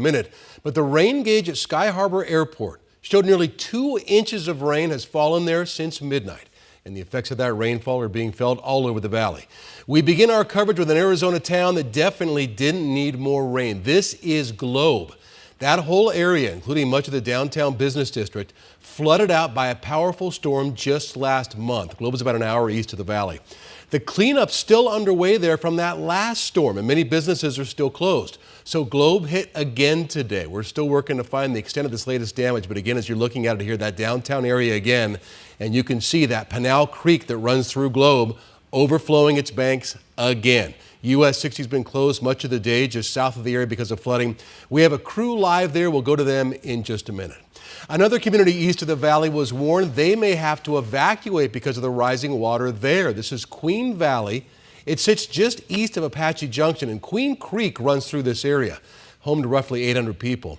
minute, but the rain gauge at Sky Harbor Airport showed nearly 2 inches of rain has fallen there since midnight, and the effects of that rainfall are being felt all over the valley. We begin our coverage with an Arizona town that definitely didn't need more rain. This is Globe. That whole area, including much of the downtown business district, flooded out by a powerful storm just last month. Globe is about an hour east of the valley. The cleanup's still underway there from that last storm, and many businesses are still closed. So Globe hit again today. We're still working to find the extent of this latest damage, but again, as you're looking at it here, that downtown area again, and you can see that Pinal Creek that runs through Globe overflowing its banks again. US 60 has been closed much of the day just south of the area because of flooding. We have a crew live there. We'll go to them in just a minute. Another community east of the valley was warned they may have to evacuate because of the rising water there. This is Queen Valley. It sits just east of Apache Junction, and Queen Creek runs through this area, home to roughly 800 people.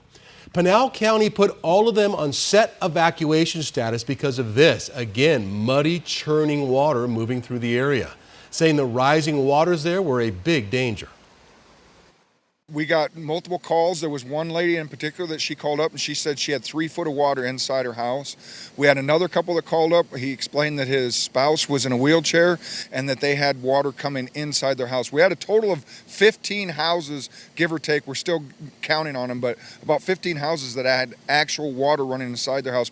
Pinal County put all of them on set evacuation status because of this. Again, muddy, churning water moving through the area, saying the rising waters there were a big danger. We got multiple calls. There was one lady in particular that she called up and she said she had 3 foot of water inside her house. We had another couple that called up. He explained that his spouse was in a wheelchair and that they had water coming inside their house. We had a total of 15 houses, give or take. We're still counting on them, but about 15 houses that had actual water running inside their house.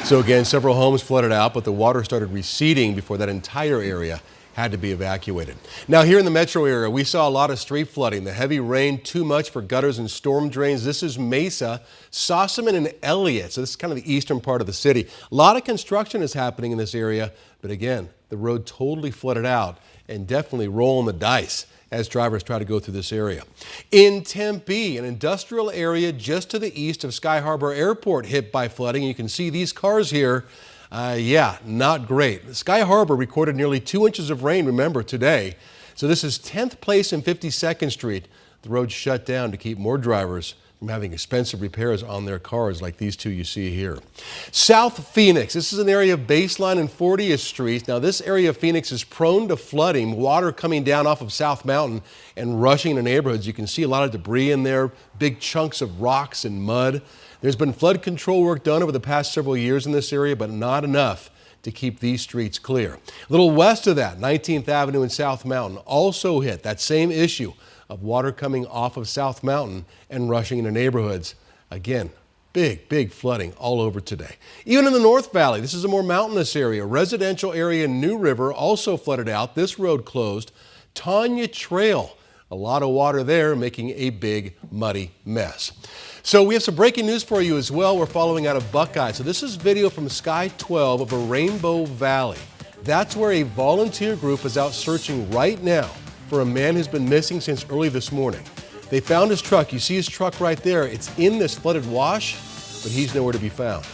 So again, several homes flooded out, but the water started receding before that entire area had to be evacuated. Now here in the metro area, we saw a lot of street flooding. The heavy rain, too much for gutters and storm drains. This is Mesa, Sossaman, and Elliott. So this is kind of the eastern part of the city. A lot of construction is happening in this area, but again, the road totally flooded out and definitely rolling the dice as drivers try to go through this area. In Tempe, an industrial area just to the east of Sky Harbor Airport hit by flooding. You can see these cars here. Yeah, not great. Sky Harbor recorded nearly 2 inches of rain, remember, today. So this is 10th place and 52nd Street. The road shut down to keep more drivers from having expensive repairs on their cars like these two you see here. South Phoenix, this is an area of Baseline and 40th Street. Now this area of Phoenix is prone to flooding, water coming down off of South Mountain and rushing into neighborhoods. You can see a lot of debris in there, big chunks of rocks and mud. There's been flood control work done over the past several years in this area, but not enough to keep these streets clear. A little west of that, 19th Avenue and South Mountain also hit that same issue of water coming off of South Mountain and rushing into neighborhoods. Again, big flooding all over today. Even in the North Valley, this is a more mountainous area. Residential area in New River also flooded out. This road closed. Tanya Trail, a lot of water there, making a big muddy mess. So we have some breaking news for you as well. We're following out of Buckeye. So this is video from Sky 12 of a Rainbow Valley. That's where a volunteer group is out searching right now for a man who's been missing since early this morning. They found his truck. You see his truck right there. It's in this flooded wash, but he's nowhere to be found.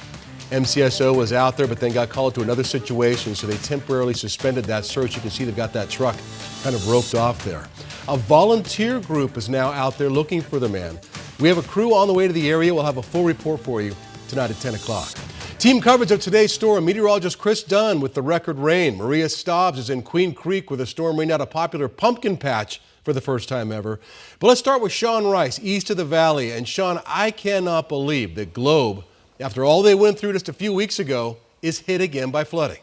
MCSO was out there, but then got called to another situation, so they temporarily suspended that search. You can see they've got that truck kind of roped off there. A volunteer group is now out there looking for the man. We have a crew on the way to the area. We'll have a full report for you tonight at 10 o'clock. Team coverage of today's storm. Meteorologist Chris Dunn with the record rain. Maria Stobbs is in Queen Creek with a storm rained out a popular pumpkin patch for the first time ever. But let's start with Sean Rice, east of the valley. And Sean, I cannot believe that Globe, after all they went through just a few weeks ago, is hit again by flooding.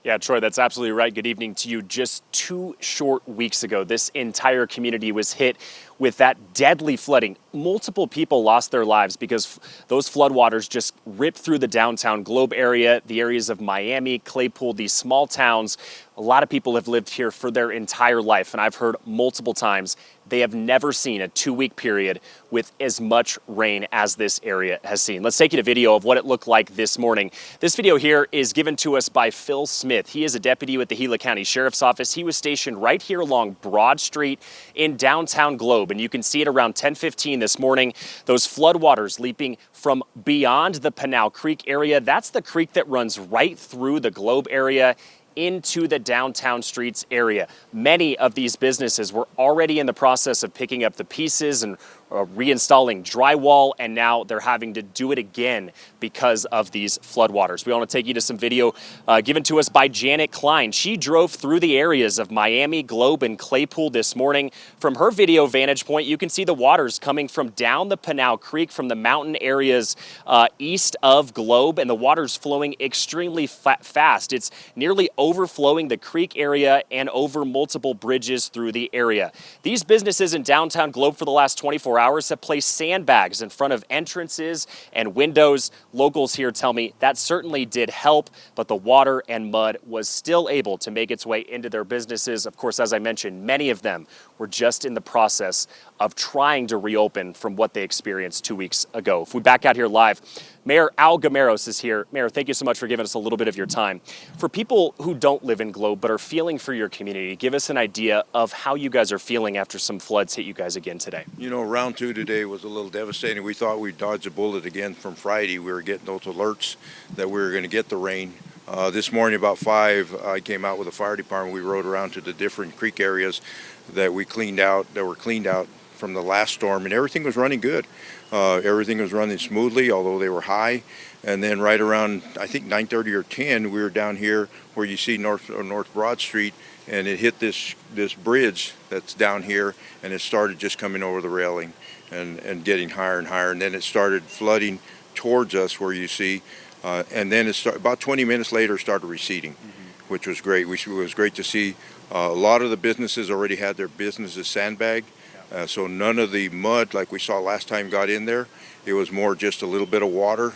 Yeah, Troy, that's absolutely right. Good evening to you. Just 2 short weeks ago, this entire community was hit with that deadly flooding. Multiple people lost their lives because those floodwaters just ripped through the downtown Globe area, the areas of Miami, Claypool, these small towns. A lot of people have lived here for their entire life, and I've heard multiple times they have never seen a 2-week period with as much rain as this area has seen. Let's take you to video of what it looked like this morning. This video here is given to us by Phil Smith. He is a deputy with the Gila County Sheriff's Office. He was stationed right here along Broad Street in downtown Globe, and you can see it around 10:15 this morning. Those floodwaters leaping from beyond the Pinal Creek area. That's the creek that runs right through the Globe area into the downtown streets area. Many of these businesses were already in the process of picking up the pieces and reinstalling drywall, and now they're having to do it again because of these floodwaters. We want to take you to some video given to us by Janet Klein. She drove through the areas of Miami, Globe, and Claypool this morning. From her video vantage point, you can see the waters coming from down the Pinal Creek from the mountain areas east of Globe, and the water's flowing extremely fast. It's nearly overflowing the creek area and over multiple bridges through the area. These businesses in downtown Globe for the last 24 hours have placed sandbags in front of entrances and windows. Locals here tell me that certainly did help, but the water and mud was still able to make its way into their businesses. Of course, as I mentioned, many of them were just in the process of trying to reopen from what they experienced 2 weeks ago. If we back out here live, Mayor Al Gameros is here. Mayor, thank you so much for giving us a little bit of your time. For people who don't live in Globe but are feeling for your community, give us an idea of how you guys are feeling after some floods hit you guys again today. You know, round two today was a little devastating. We thought we'd dodge a bullet again from Friday. We were getting those alerts that we were going to get the rain. This morning about 5, I came out with the fire department. We rode around to the different creek areas that we cleaned out, that were cleaned out from the last storm, and everything was running good. Everything was running smoothly, although they were high. And then right around, I think 9:30 or 10, we were down here where you see North Broad Street, and it hit this bridge that's down here, and it started just coming over the railing and getting higher and higher. And then it started flooding towards us where you see, and then about 20 minutes later started receding, which was great. It was great to see. A lot of the businesses already had their businesses sandbagged. So none of the mud like we saw last time got in there. It was more just a little bit of water.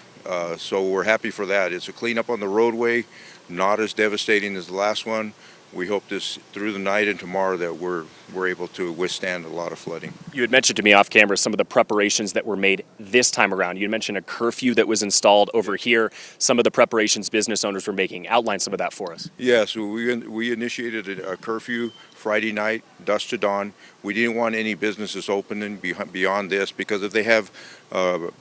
So we're happy for that. It's a cleanup on the roadway, not as devastating as the last one. We hope this through the night and tomorrow that we're able to withstand a lot of flooding. You had mentioned to me off camera some of the preparations that were made this time around. You had mentioned a curfew that was installed over here. Some of the preparations business owners were making. Outline some of that for us. Yeah, so we initiated a curfew Friday night, dusk to dawn. We didn't want any businesses opening beyond this, because if they have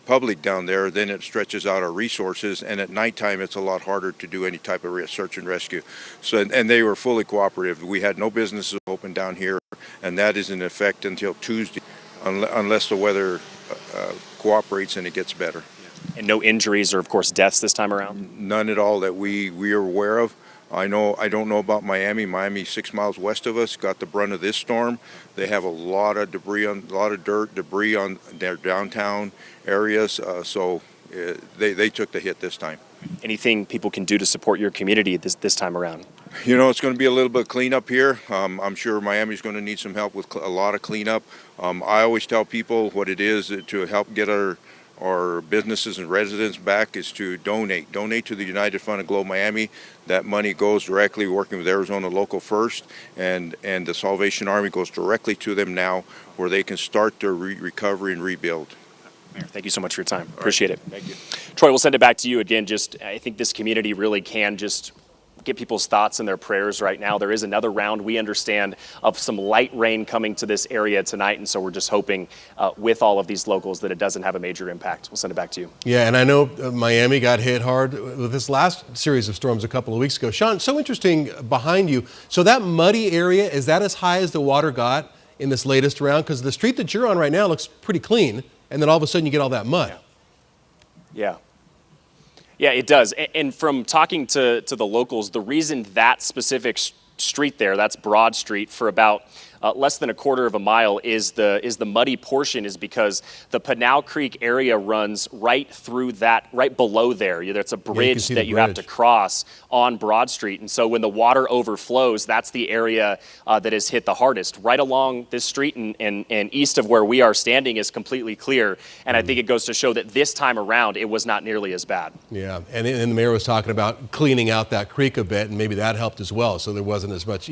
public down there, then it stretches out our resources, and at nighttime it's a lot harder to do any type of search and rescue. So, and they were fully cooperative. We had no businesses open down here, and that is in effect until Tuesday, unless the weather cooperates and it gets better. And no injuries or, of course, deaths this time around? None at all that we are aware of. I don't know about Miami. Miami, 6 miles west of us, got the brunt of this storm. They have a lot of debris, a lot of dirt, debris on their downtown areas. So they took the hit this time. Anything people can do to support your community this time around? You know, it's going to be a little bit of cleanup here. I'm sure Miami's going to need some help with a lot of cleanup. I always tell people what it is to help get our businesses and residents back is to donate to the United Fund of Globe Miami. That money goes directly, working with Arizona Local First, and the Salvation Army goes directly to them now, where they can start their recovery and rebuild. Mayor, thank you so much for your time. Appreciate it. Thank you. Troy, we'll send it back to you again. I think this community really can just get people's thoughts and their prayers right now. There is another round, we understand, of some light rain coming to this area tonight, and so we're just hoping with all of these locals that it doesn't have a major impact. We'll send it back to you. Yeah, and I know Miami got hit hard with this last series of storms a couple of weeks ago. Sean, so interesting behind you. So that muddy area, is that as high as the water got in this latest round? Because the street that you're on right now looks pretty clean, and then all of a sudden you get all that mud. Yeah. Yeah, it does. And from talking to the locals, the reason that specific street there, that's Broad Street, for about less than a quarter of a mile is the muddy portion, is because the Pinal Creek area runs right through that, right below there. That's a bridge that you have to cross on Broad Street. And so when the water overflows, that's the area that is hit the hardest. Right along this street and east of where we are standing is completely clear. And I think it goes to show that this time around, it was not nearly as bad. Yeah, and the mayor was talking about cleaning out that creek a bit, and maybe that helped as well. So there wasn't as much,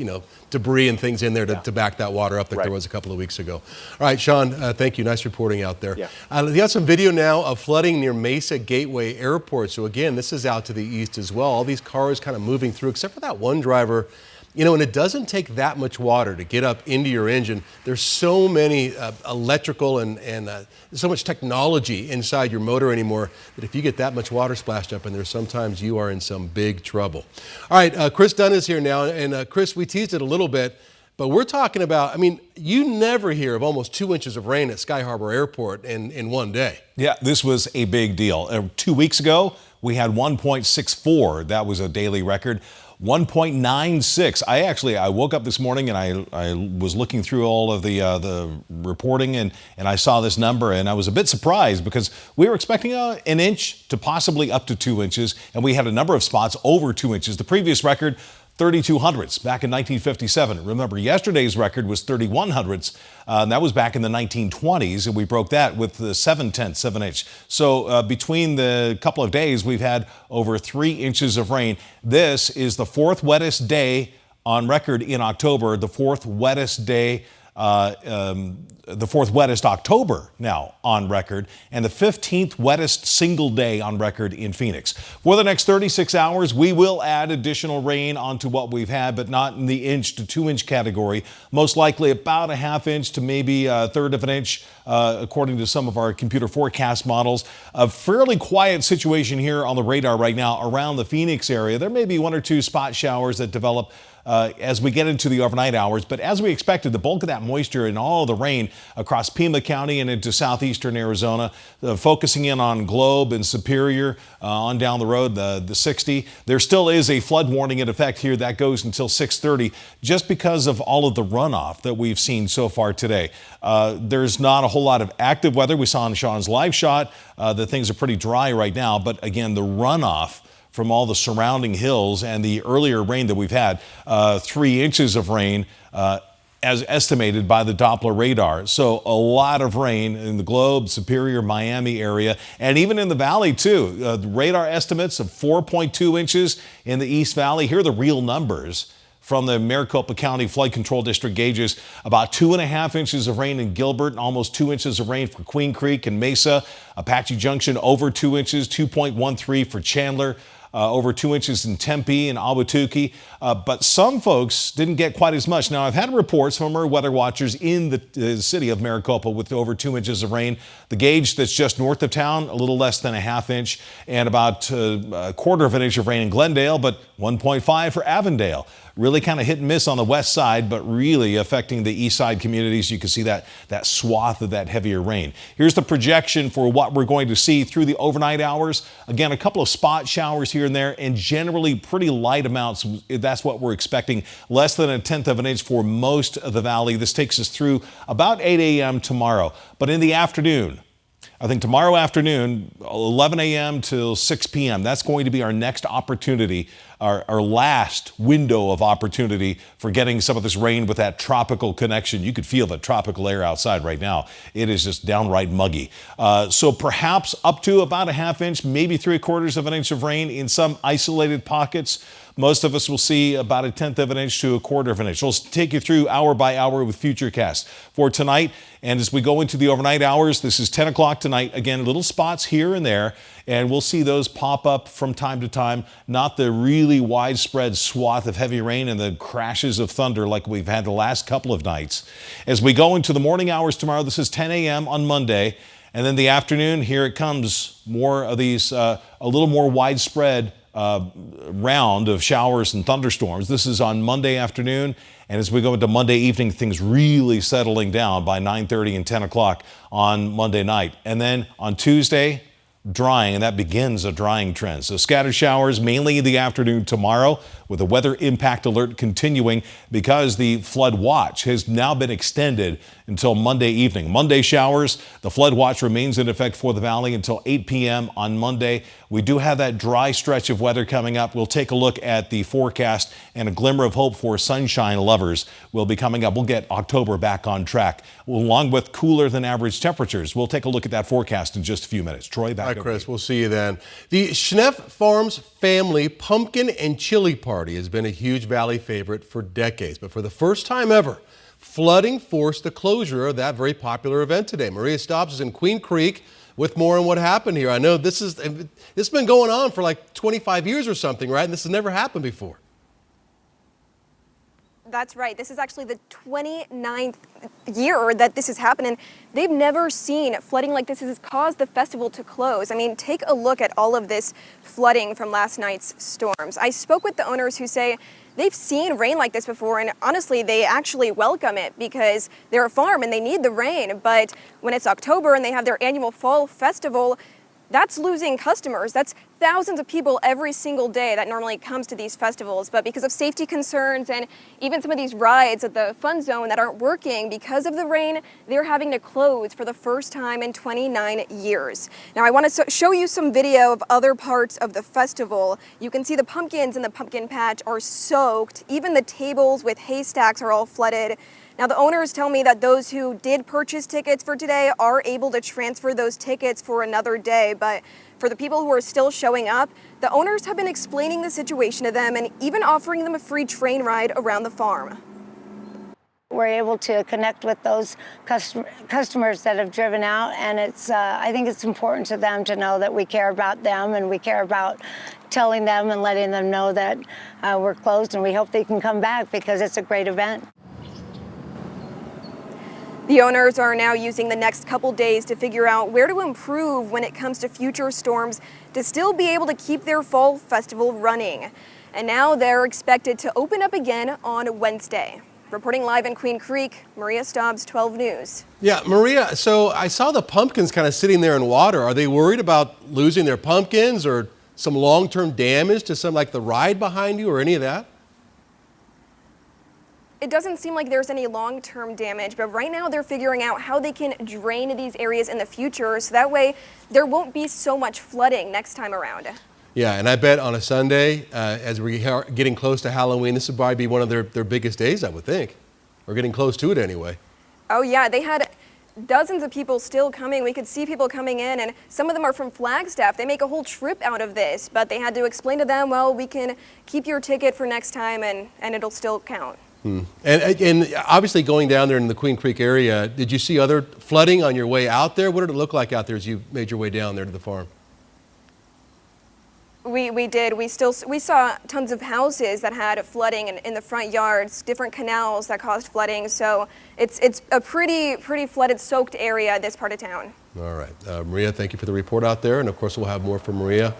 debris and things in there to back that water up like there was a couple of weeks ago. All right, Sean, thank you. Nice reporting out there. Yeah. You got some video now of flooding near Mesa Gateway Airport. So again, this is out to the east as well. All these cars kind of moving through, except for that one driver You know, and it doesn't take that much water to get up into your engine. There's so many electrical and so much technology inside your motor anymore that if you get that much water splashed up in there, sometimes you are in some big trouble. All right, Chris Dunn is here now. And Chris, we teased it a little bit, but we're talking about, I mean, you never hear of almost 2 inches of rain at Sky Harbor Airport in one day. Yeah, this was a big deal. 2 weeks ago, we had 1.64. That was a daily record. 1.96. I woke up this morning and I was looking through all of the reporting and I saw this number and I was a bit surprised because we were expecting an inch to possibly up to 2 inches, and we had a number of spots over 2 inches. The previous record, 3,200ths back in 1957. Remember, yesterday's record was 3,100ths. And that was back in the 1920s, and we broke that with the 7/10 of an inch. So between the couple of days, we've had over 3 inches of rain. This is the fourth wettest day on record in October, the fourth wettest day, the fourth wettest October now on record, and the 15th wettest single day on record in Phoenix. For the next 36 hours, we will add additional rain onto what we've had, but not in the inch to 2 inch category. Most likely about a half inch to maybe a third of an inch, according to some of our computer forecast models. A fairly quiet situation here on the radar right now around the Phoenix area. There may be one or two spot showers that develop as we get into the overnight hours. But as we expected, the bulk of that moisture and all the rain across Pima County and into southeastern Arizona, focusing in on Globe and Superior on down the road, the 60. There still is a flood warning in effect here that goes until 6:30 just because of all of the runoff that we've seen so far today. There's not a whole lot of active weather. We saw in Sean's live shot that things are pretty dry right now. But again, the runoff from all the surrounding hills and the earlier rain that we've had, 3 inches of rain as estimated by the Doppler radar. So a lot of rain in the Globe, Superior, Miami area, and even in the valley too. The radar estimates of 4.2 inches in the East Valley. Here are the real numbers from the Maricopa County Flood Control District gauges. About 2.5 inches of rain in Gilbert and almost 2 inches of rain for Queen Creek and Mesa. Apache Junction over 2 inches, 2.13 for Chandler. Over 2 inches in Tempe and Ahwatukee, but some folks didn't get quite as much. Now, I've had reports from our weather watchers in the city of Maricopa with over 2 inches of rain. The gauge that's just north of town, a little less than a half inch, and about a quarter of an inch of rain in Glendale, but 1.5 for Avondale. Really kind of hit and miss on the west side, but really affecting the east side communities. You can see that swath of that heavier rain. Here's the projection for what we're going to see through the overnight hours. Again, a couple of spot showers here and there, and generally pretty light amounts. That's what we're expecting. Less than 1/10 of an inch for most of the valley. This takes us through about 8 a.m. tomorrow. But in the afternoon, I think tomorrow afternoon, 11 a.m. till 6 p.m., that's going to be our next opportunity, our last window of opportunity for getting some of this rain with that tropical connection. You could feel the tropical air outside right now. It is just downright muggy. So perhaps up to about a half inch, maybe 3/4 of an inch of rain in some isolated pockets. Most of us will see about 1/10 of an inch to 1/4 of an inch. We'll take you through hour by hour with Futurecast for tonight. And as we go into the overnight hours, this is 10 o'clock tonight. Again, little spots here and there, and we'll see those pop up from time to time. Not the really widespread swath of heavy rain and the crashes of thunder like we've had the last couple of nights. As we go into the morning hours tomorrow, this is 10 a.m. on Monday. And then the afternoon, here it comes. More of these, a little more widespread round of showers and thunderstorms. This is on Monday afternoon, and as we go into Monday evening, things really settling down by 9:30 and 10 o'clock on Monday night. And then on Tuesday, drying, and that begins a drying trend. So scattered showers mainly in the afternoon tomorrow, with a weather impact alert continuing because the flood watch has now been extended until Monday evening. Monday showers, the flood watch remains in effect for the valley until 8 p.m. on Monday. We do have that dry stretch of weather coming up. We'll take a look at the forecast, and a glimmer of hope for sunshine lovers will be coming up. We'll get October back on track, along with cooler than average temperatures. We'll take a look at that forecast in just a few minutes. Troy, back. All right, Chris, we'll see you then. The Schneff Farms family pumpkin and chili party has been a huge valley favorite for decades, but for the first time ever, flooding forced the closure of that very popular event today. Maria Stobbs is in Queen Creek with more on what happened here. I know this has been going on for like 25 years or something, right? And this has never happened before. That's right. This is actually the 29th year that this has happened, and they've never seen flooding like this. Has caused the festival to close. I mean, take a look at all of this flooding from last night's storms. I spoke with the owners who say they've seen rain like this before, and honestly, they actually welcome it because they're a farm and they need the rain. But when it's October and they have their annual fall festival, that's losing customers. That's thousands of people every single day that normally comes to these festivals. But because of safety concerns and even some of these rides at the fun zone that aren't working because of the rain, they're having to close for the first time in 29 years. Now, I want to show you some video of other parts of the festival. You can see the pumpkins in the pumpkin patch are soaked. Even the tables with haystacks are all flooded. Now, the owners tell me that those who did purchase tickets for today are able to transfer those tickets for another day. But for the people who are still showing up, the owners have been explaining the situation to them and even offering them a free train ride around the farm. We're able to connect with those customers that have driven out, and I think it's important to them to know that we care about them and we care about telling them and letting them know that we're closed, and we hope they can come back because it's a great event. The owners are now using the next couple days to figure out where to improve when it comes to future storms to still be able to keep their fall festival running. And now they're expected to open up again on Wednesday. Reporting live in Queen Creek, Maria Stobbs, 12 News. Yeah, Maria, so I saw the pumpkins kind of sitting there in water. Are they worried about losing their pumpkins or some long-term damage to some like the ride behind you or any of that? It doesn't seem like there's any long-term damage, but right now they're figuring out how they can drain these areas in the future so that way there won't be so much flooding next time around. Yeah, and I bet on a Sunday, as we're getting close to Halloween, this would probably be one of their biggest days, I would think. Or getting close to it anyway. Oh yeah, they had dozens of people still coming. We could see people coming in, and some of them are from Flagstaff. They make a whole trip out of this, but they had to explain to them, well, we can keep your ticket for next time and it'll still count. And obviously going down there in the Queen Creek area, did you see other flooding on your way out there? What did it look like out there as you made your way down there to the farm? We did. We saw tons of houses that had flooding in the front yards, different canals that caused flooding. So it's a pretty flooded, soaked area, this part of town. All right. Maria, thank you for the report out there. And of course, we'll have more from Maria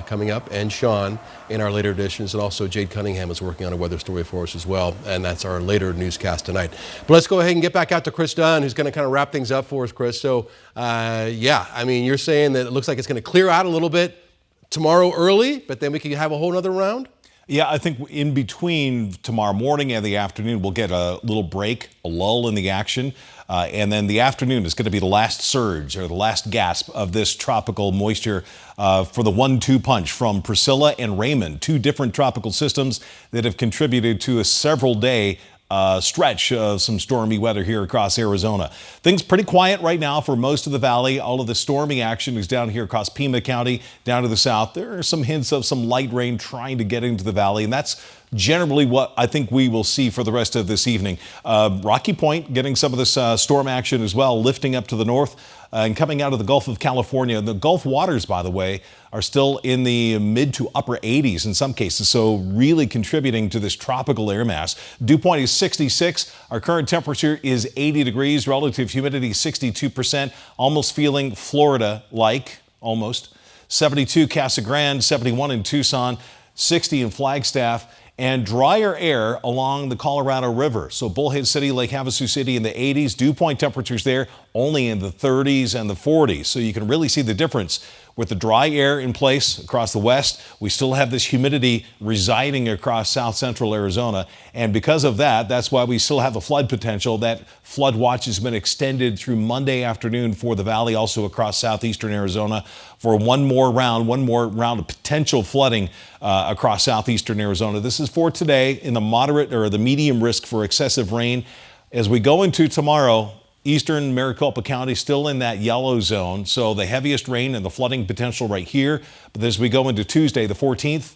coming up and Sean in our later editions. And also Jade Cunningham is working on a weather story for us as well. And that's our later newscast tonight. But let's go ahead and get back out to Chris Dunn, who's going to kind of wrap things up for us, Chris. So, yeah, I mean, you're saying that it looks like it's going to clear out a little bit tomorrow early, but then we can have a whole other round? Yeah, I think in between tomorrow morning and the afternoon, we'll get a little break, a lull in the action. And then the afternoon is going to be the last surge or the last gasp of this tropical moisture for the 1-2 punch from Priscilla and Raymond, two different tropical systems that have contributed to a several-day stretch of some stormy weather here across Arizona. Things pretty quiet right now for most of the valley. All of the stormy action is down here across Pima County, down to the south. There are some hints of some light rain trying to get into the valley, and that's generally what I think we will see for the rest of this evening. Rocky Point getting some of this storm action as well, lifting up to the north and coming out of the Gulf of California. The Gulf waters, by the way, are still in the mid to upper 80s in some cases, so really contributing to this tropical air mass. Dew point is 66. Our current temperature is 80 degrees, relative humidity 62%, almost feeling Florida-like, almost. 72 Casa Grande, 71 in Tucson, 60 in Flagstaff, and drier air along the Colorado River. So Bullhead City, Lake Havasu City in the 80s, dew point temperatures there only in the 30s and the 40s. So you can really see the difference with the dry air in place across the west. We still have this humidity residing across south central Arizona. And because of that, that's why we still have a flood potential. That flood watch has been extended through Monday afternoon for the valley, also across southeastern Arizona, for one more round of potential flooding across southeastern Arizona. This is for today in the moderate or the medium risk for excessive rain. As we go into tomorrow, eastern Maricopa County still in that yellow zone, so the heaviest rain and the flooding potential right here. But as we go into Tuesday, the 14th,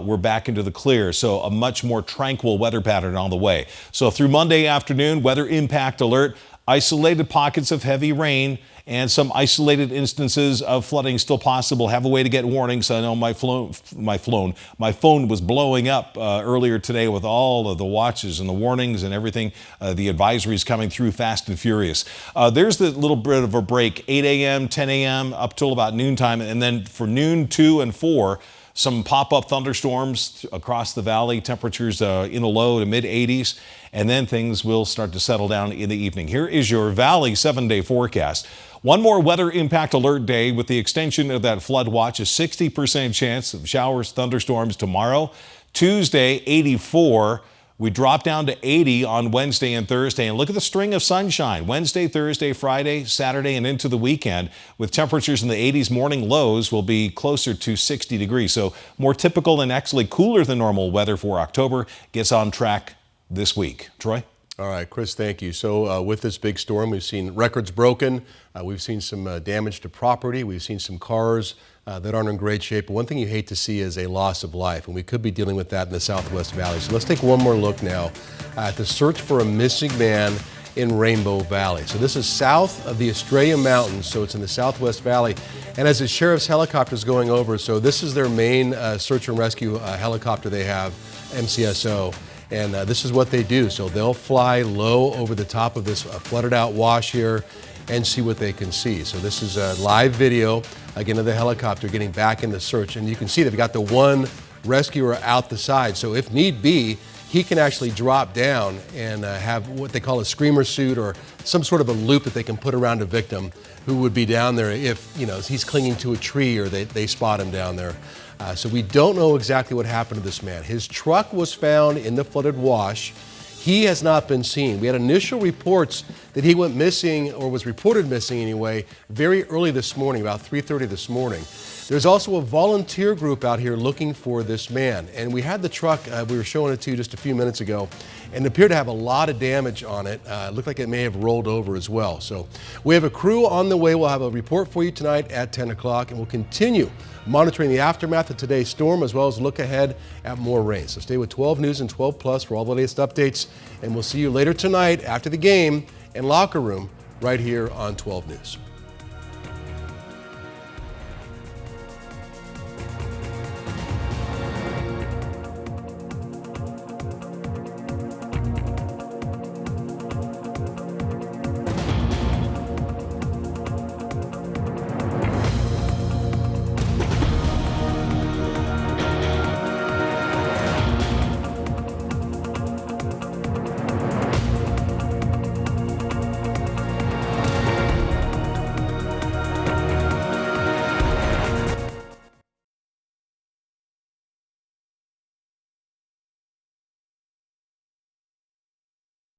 we're back into the clear, so a much more tranquil weather pattern on the way. So through Monday afternoon, weather impact alert Isolated pockets of heavy rain and some isolated instances of flooding still possible. Have a way to get warnings. I know my phone was blowing up earlier today with all of the watches and the warnings and everything. The advisories coming through fast and furious. There's the little bit of a break, 8 a.m., 10 a.m. up till about noontime, and then for noon, 2 and 4, some pop-up thunderstorms across the valley, temperatures in the low to mid-80s, and then things will start to settle down in the evening. Here is your Valley 7-day forecast. One more weather impact alert day with the extension of that flood watch, a 60% chance of showers, thunderstorms tomorrow. Tuesday, 84. We drop down to 80 on Wednesday and Thursday. And look at the string of sunshine. Wednesday, Thursday, Friday, Saturday, and into the weekend with temperatures in the 80s. Morning lows will be closer to 60 degrees. So more typical and actually cooler than normal weather for October gets on track this week. Troy? All right, Chris, thank you. So with this big storm, we've seen records broken. We've seen some damage to property. We've seen some cars that aren't in great shape. But one thing you hate to see is a loss of life, and we could be dealing with that in the Southwest Valley. So let's take one more look now at the search for a missing man in Rainbow Valley. So this is south of the Estrella Mountains, so it's in the Southwest Valley. And as the sheriff's helicopter is going over, so this is their main search and rescue helicopter they have, MCSO. And this is what they do. So they'll fly low over the top of this flooded out wash here and see what they can see. So this is a live video, again, of the helicopter getting back in the search. And you can see they've got the one rescuer out the side. So if need be, he can actually drop down and have what they call a screamer suit or some sort of a loop that they can put around a victim who would be down there if, you know, he's clinging to a tree or they spot him down there. So we don't know exactly what happened to this man. His truck was found in the flooded wash. He has not been seen. We had initial reports that he went missing, or was reported missing anyway, very early this morning, about 3:30 this morning. There's also a volunteer group out here looking for this man. And we had the truck, we were showing it to you just a few minutes ago, and it appeared to have a lot of damage on it. It looked like it may have rolled over as well. So we have a crew on the way. We'll have a report for you tonight at 10 o'clock, and we'll continue monitoring the aftermath of today's storm, as well as look ahead at more rain. So stay with 12 News and 12 Plus for all the latest updates, and we'll see you later tonight after the game and locker room right here on 12 News.